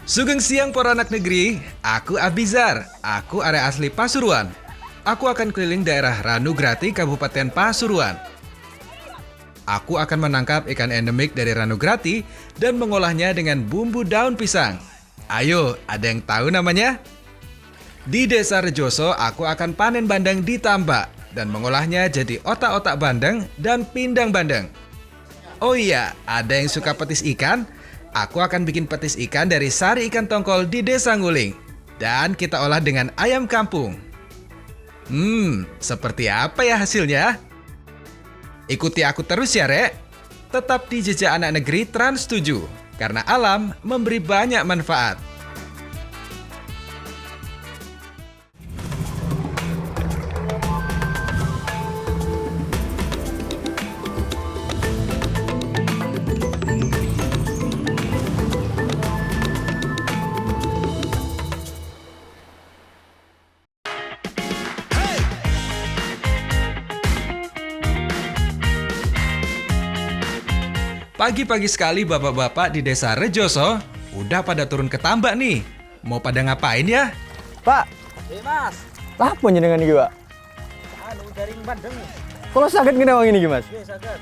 Sugeng siang para anak negeri, aku Abizar, aku area asli Pasuruan. Aku akan keliling daerah Ranograti, Kabupaten Pasuruan. Aku akan menangkap ikan endemik dari Ranograti dan mengolahnya dengan bumbu daun pisang. Ayo, ada yang tahu namanya? Di Desa Rejoso, aku akan panen bandeng di tambak dan mengolahnya jadi otak-otak bandeng dan pindang bandeng. Oh iya, ada yang suka petis ikan? Aku akan bikin petis ikan dari sari ikan tongkol di Desa Nguling. Dan kita olah dengan ayam kampung. Seperti apa ya hasilnya? Ikuti aku terus ya, Rek. Tetap di Jejak Anak Negeri Trans 7, karena alam memberi banyak manfaat. Pagi-pagi sekali bapak-bapak di Desa Rejoso udah pada turun ke tambak nih. Mau pada ngapain ya? Pak, Mas, apa jenengan iki, Pak? jaring bandeng. Kalau sakit gini wong ini, Mas? Oke, saged.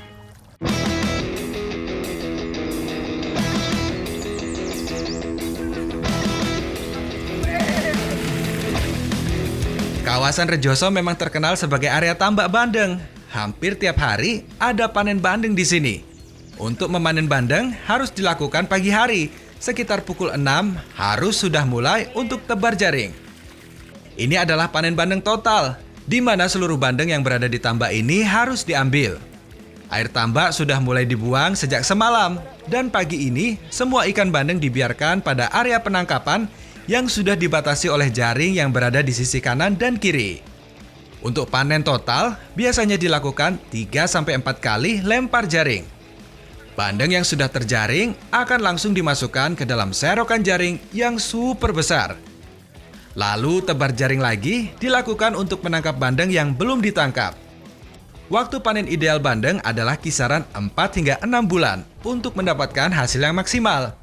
Kawasan Rejoso memang terkenal sebagai area tambak bandeng. Hampir tiap hari ada panen bandeng di sini. Untuk memanen bandeng harus dilakukan pagi hari. Sekitar pukul 6 harus sudah mulai untuk tebar jaring. Ini adalah panen bandeng total, di mana seluruh bandeng yang berada di tambak ini harus diambil. Air tambak sudah mulai dibuang sejak semalam, dan pagi ini semua ikan bandeng dibiarkan pada area penangkapan yang sudah dibatasi oleh jaring yang berada di sisi kanan dan kiri. Untuk panen total, biasanya dilakukan 3-4 kali lempar jaring. Bandeng yang sudah terjaring akan langsung dimasukkan ke dalam serokan jaring yang super besar. Lalu tebar jaring lagi dilakukan untuk menangkap bandeng yang belum ditangkap. Waktu panen ideal bandeng adalah kisaran 4 hingga 6 bulan untuk mendapatkan hasil yang maksimal.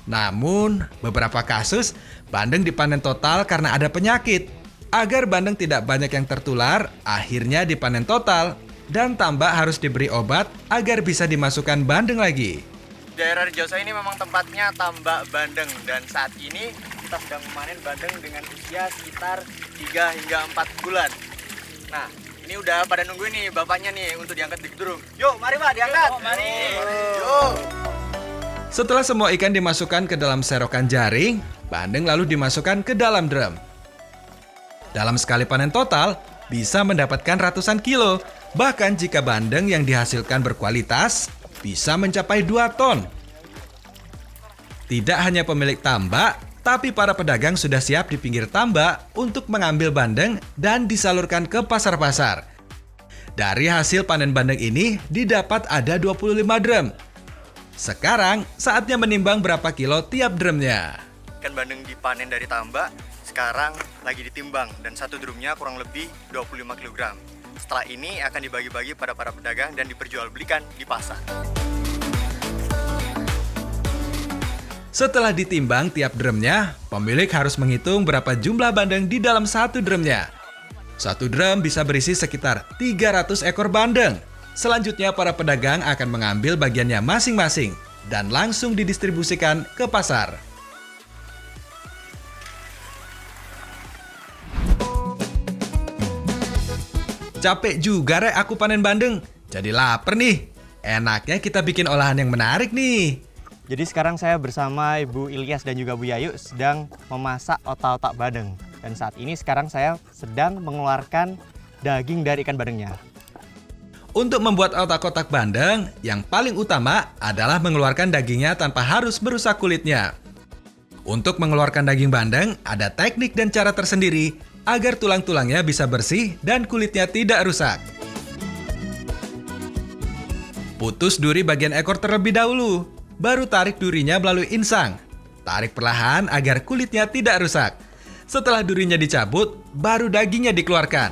Namun, beberapa kasus bandeng dipanen total karena ada penyakit. Agar bandeng tidak banyak yang tertular, akhirnya dipanen total dan tambak harus diberi obat agar bisa dimasukkan bandeng lagi. Daerah Rejoso ini memang tempatnya tambak bandeng dan saat ini kita sedang memanen bandeng dengan usia sekitar 3 hingga 4 bulan. Nah, ini udah pada nunggu nih bapaknya nih untuk diangkat di gedung. Yuk, mari Pak, diangkat. Yuk, mari. Yuk. Setelah semua ikan dimasukkan ke dalam serokan jaring, bandeng lalu dimasukkan ke dalam drum. Dalam sekali panen total, bisa mendapatkan ratusan kilo. Bahkan jika bandeng yang dihasilkan berkualitas, bisa mencapai 2 ton. Tidak hanya pemilik tambak, tapi para pedagang sudah siap di pinggir tambak untuk mengambil bandeng dan disalurkan ke pasar-pasar. Dari hasil panen bandeng ini, didapat ada 25 drum. Sekarang, saatnya menimbang berapa kilo tiap drumnya. Ikan bandeng dipanen dari tambak, sekarang lagi ditimbang dan satu drumnya kurang lebih 25 kg. Setelah ini akan dibagi-bagi pada para pedagang dan diperjualbelikan di pasar. Setelah ditimbang tiap drumnya, pemilik harus menghitung berapa jumlah bandeng di dalam satu drumnya. Satu drum bisa berisi sekitar 300 ekor bandeng. Selanjutnya para pedagang akan mengambil bagiannya masing-masing dan langsung didistribusikan ke pasar. Capek juga Rek aku panen bandeng. Jadi lapar nih. Enaknya kita bikin olahan yang menarik nih. Jadi sekarang saya bersama Ibu Ilyas dan juga Bu Yayu sedang memasak otak-otak bandeng. Dan saat ini sekarang saya sedang mengeluarkan daging dari ikan bandengnya. Untuk membuat otak-otak bandeng, yang paling utama adalah mengeluarkan dagingnya tanpa harus merusak kulitnya. Untuk mengeluarkan daging bandeng, ada teknik dan cara tersendiri agar tulang-tulangnya bisa bersih dan kulitnya tidak rusak. Putus duri bagian ekor terlebih dahulu, baru tarik durinya melalui insang. Tarik perlahan agar kulitnya tidak rusak. Setelah durinya dicabut, baru dagingnya dikeluarkan.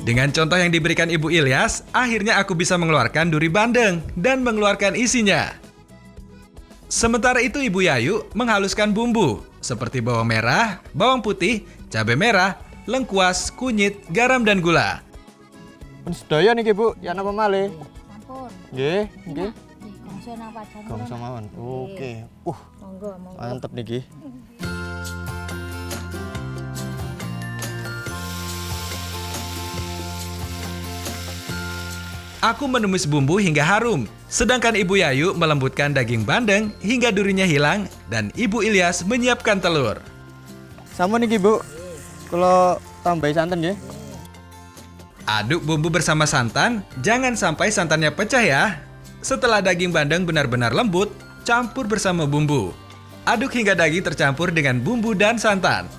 Dengan contoh yang diberikan Ibu Ilyas, akhirnya aku bisa mengeluarkan duri bandeng dan mengeluarkan isinya. Sementara itu Ibu Yayu menghaluskan bumbu seperti bawang merah, bawang putih, cabai merah, lengkuas, kunyit, garam dan gula. Pun sedaya niki Bu, ya napa malih? Ampun. Nggih, nggih. Gongso nang pajan. Gongso mawon. Oke. Monggo, monggo. Mantep niki. Aku menumis bumbu hingga harum, sedangkan Ibu Yayu melembutkan daging bandeng hingga durinya hilang dan Ibu Ilyas menyiapkan telur. Sama niki Bu. Kalau tambahi santan nggih. Aduk bumbu bersama santan, jangan sampai santannya pecah ya. Setelah daging bandeng benar-benar lembut, campur bersama bumbu. Aduk hingga daging tercampur dengan bumbu dan santan.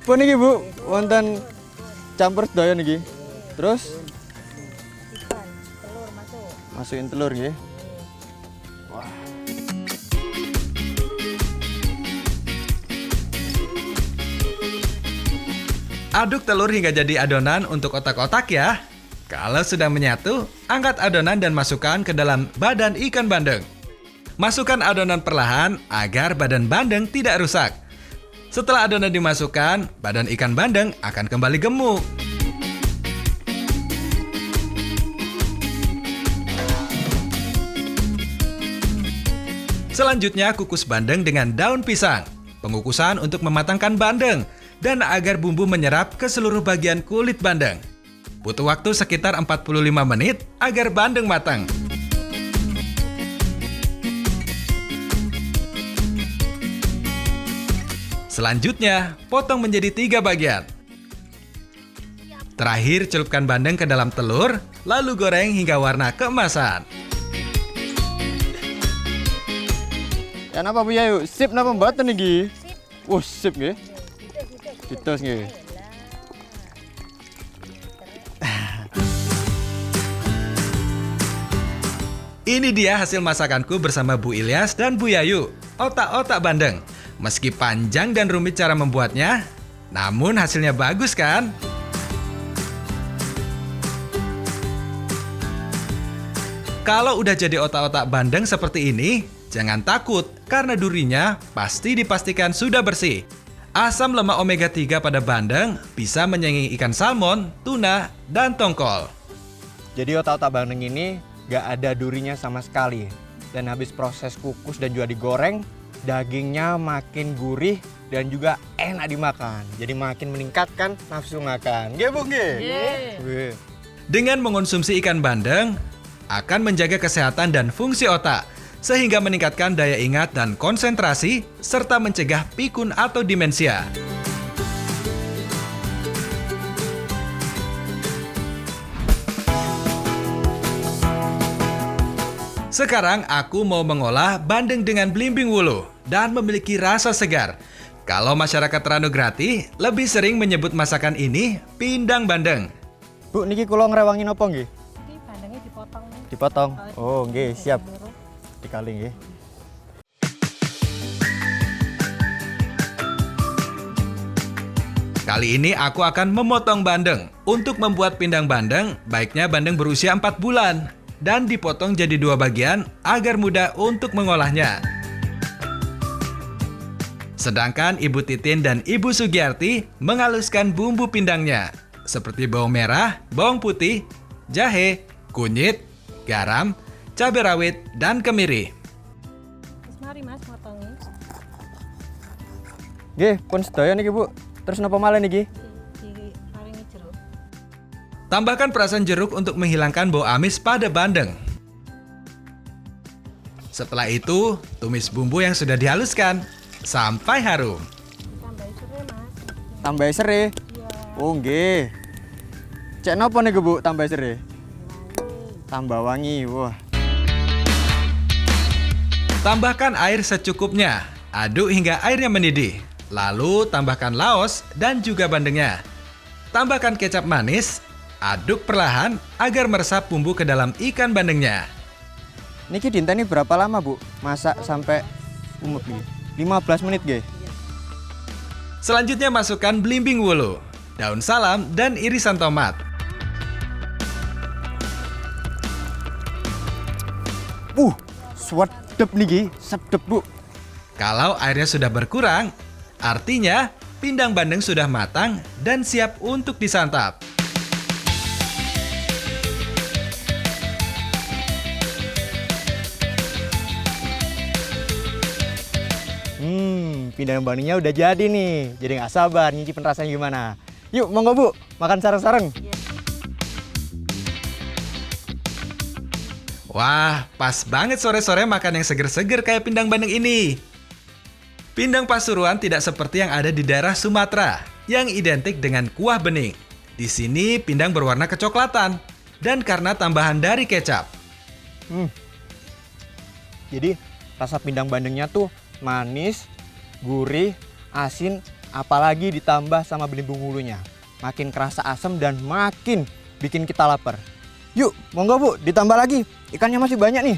Pun niki Bu, wonten campur sedaya niki. Terus Ikan, telur masuk. masukin telur nggih. Aduk telur hingga jadi adonan untuk otak-otak ya. Kalau sudah menyatu, angkat adonan dan masukkan ke dalam badan ikan bandeng. Masukkan adonan perlahan agar badan bandeng tidak rusak. Setelah adonan dimasukkan, badan ikan bandeng akan kembali gemuk. Selanjutnya kukus bandeng dengan daun pisang. Pengukusan untuk mematangkan bandeng dan agar bumbu menyerap ke seluruh bagian kulit bandeng. Butuh waktu sekitar 45 menit agar bandeng matang. Selanjutnya, potong menjadi 3 bagian. Terakhir, celupkan bandeng ke dalam telur, lalu goreng hingga warna keemasan. Ya napa Bu Yayu? Sip napa mboten niki? Sip nggih. Ditos nggih. Ini dia hasil masakanku bersama Bu Ilyas dan Bu Yayu, otak-otak bandeng. Meski panjang dan rumit cara membuatnya, namun hasilnya bagus kan? Kalau udah jadi otak-otak bandeng seperti ini, jangan takut karena durinya pasti dipastikan sudah bersih. Asam lemak omega 3 pada bandeng bisa menyaingi ikan salmon, tuna, dan tongkol. Jadi otak-otak bandeng ini nggak ada durinya sama sekali. Dan habis proses kukus dan juga digoreng, dagingnya makin gurih dan juga enak dimakan. Jadi makin meningkatkan nafsu makan. Nggih Bu nggih? Nggih. Dengan mengonsumsi ikan bandeng, akan menjaga kesehatan dan fungsi otak, sehingga meningkatkan daya ingat dan konsentrasi, serta mencegah pikun atau demensia. Sekarang aku mau mengolah bandeng dengan belimbing wuluh dan memiliki rasa segar. Kalau masyarakat Ranograti lebih sering menyebut masakan ini pindang bandeng. Bu niki kula ngrewangin apa nggih? Iki bandengnya dipotong. Dipotong. Oh nggih, siap. Dikali nggih. Kali ini aku akan memotong bandeng. Untuk membuat pindang bandeng, baiknya bandeng berusia 4 bulan dan dipotong jadi 2 bagian agar mudah untuk mengolahnya. Sedangkan Ibu Titin dan Ibu Sugiyarti menghaluskan bumbu pindangnya seperti bawang merah, bawang putih, jahe, kunyit, garam, cabai rawit, dan kemiri. Terus mari Mas motongi. Nggih, pun sedaya niki Bu. Terus napa malih niki? Diparingi jeruk. Tambahkan perasan jeruk untuk menghilangkan bau amis pada bandeng. Setelah itu, tumis bumbu yang sudah dihaluskan sampai harum. Tambahin serai Mas. Tambah serai. Iya. Oh nggih. Cek napa niku Bu tambah serai? Tambah wangi. Wah. Tambahkan air secukupnya. Aduk hingga airnya mendidih. Lalu tambahkan laos dan juga bandengnya. Tambahkan kecap manis. Aduk perlahan agar meresap bumbu ke dalam ikan bandengnya. Niki dinteni berapa lama Bu? Masak sampai umut nggih? 15 menit nggih. Selanjutnya masukkan belimbing wuluh, daun salam, dan irisan tomat. Suwet. sedep nih Gi, sedep Bu. Kalau airnya sudah berkurang, artinya pindang bandeng sudah matang dan siap untuk disantap. Pindang bandengnya udah jadi nih. Jadi nggak sabar nyicipin rasanya gimana. Yuk, monggo Bu, makan sareng-sareng. Wah, pas banget sore-sore makan yang seger-seger kayak pindang bandeng ini. Pindang Pasuruan tidak seperti yang ada di daerah Sumatera, yang identik dengan kuah bening. Di sini pindang berwarna kecoklatan, dan karena tambahan dari kecap. Jadi rasa pindang bandengnya tuh manis, gurih, asin, apalagi ditambah sama belimbing hulunya. Makin kerasa asam dan makin bikin kita lapar. Yuk, monggo Bu, ditambah lagi. Ikannya masih banyak nih.